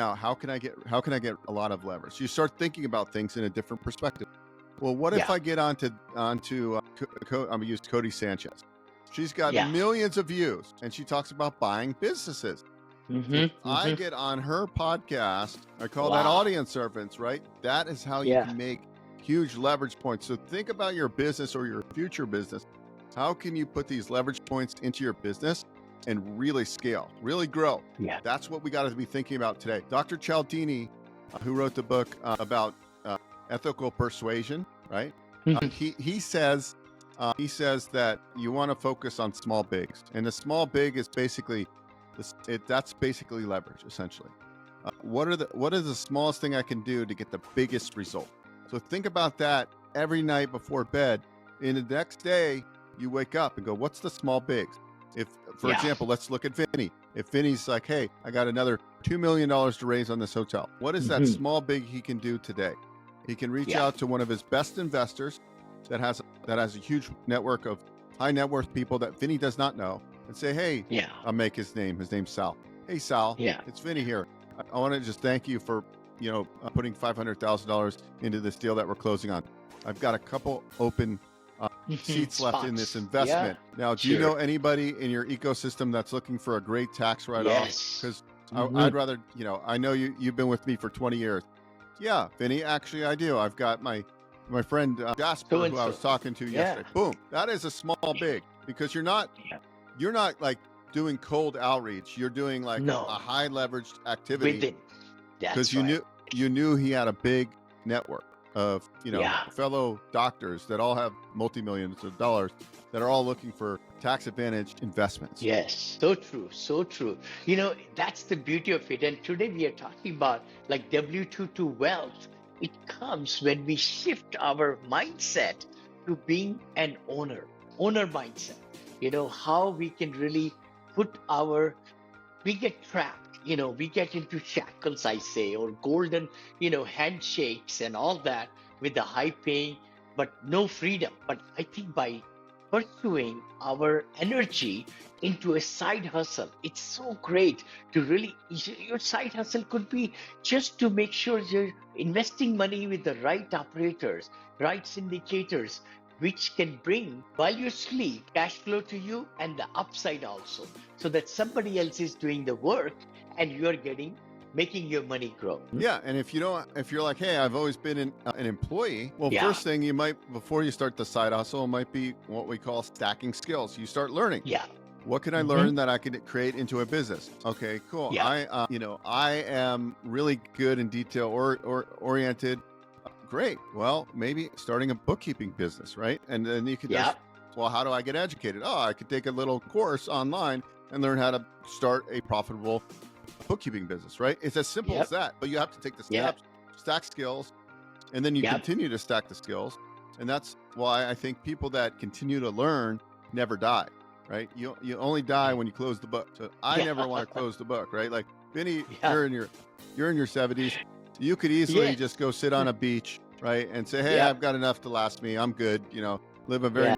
now, how can I get a lot of leverage? You start thinking about things in a different perspective. Well, what if Yeah. I get onto I'm gonna use Cody Sanchez. She's got Yeah. millions of views, and she talks about buying businesses. So if I get on her podcast, I call that Wow. audience servants, right? That is how you Yeah. can make huge leverage points. So think about your business or your future business. How can you put these leverage points into your business and really scale, really grow? Yeah. That's what we got to be thinking about today. Dr. Cialdini, who wrote the book about ethical persuasion, right? He says that you want to focus on small bigs, and the small big is basically that's basically leverage, essentially. What is the smallest thing I can do to get the biggest result? So think about that every night before bed. In the next day, you wake up and go, what's the small bigs? If, for example, let's look at Vinney. If Vinney's like, hey, I got another $2 million to raise on this hotel. What is that small big he can do today? He can reach out to one of his best investors that has a huge network of high net worth people that Vinney does not know, and say, hey, I'll make his name. His name's Sal. Hey, Sal, it's Vinney here. I want to just thank you for, putting $500,000 into this deal that we're closing on. I've got a couple open seats left in this investment. Now, do you know anybody in your ecosystem that's looking for a great tax write-off? Because I'd rather, I know you've been with me for 20 years. Yeah, Vinney, actually I do. I've got my friend Jasper, who I was talking to yesterday. Boom. That is a small big, because you're not like doing cold outreach. You're doing like a high leveraged activity. Because you knew he had a big network of fellow doctors that all have multi-millions of dollars that are all looking for tax advantaged investments. Yes, so true, so true. That's the beauty of it. And today we are talking about like W2 to wealth. It comes when we shift our mindset to being an owner mindset. How we can really we get trapped, we get into shackles, I say, or golden, handshakes and all that with the high paying, but no freedom. But I think by pursuing our energy into a side hustle, it's so great to really, your side hustle could be just to make sure you're investing money with the right operators, right syndicators, which can bring, while you sleep, cash flow to you and the upside also, so that somebody else is doing the work and you're making your money grow. Yeah, and if you're like, hey, I've always been an employee, well, first thing you might, before you start the side hustle, might be what we call stacking skills. You start learning. Yeah. What can I learn that I can create into a business? Okay, cool. Yeah. I am really good in detail oriented. Great. Well, maybe starting a bookkeeping business, right? And then you could just, well, how do I get educated? Oh, I could take a little course online and learn how to start a profitable bookkeeping business, right? It's as simple as that, but you have to take the steps, stack skills, and then you continue to stack the skills. And that's why I think people that continue to learn never die, right? You only die when you close the book. So I never want to close the book, right? Like Vinney, you're in your 70s. You could easily just go sit on a beach, right? And say, hey, I've got enough to last me. I'm good. Live a very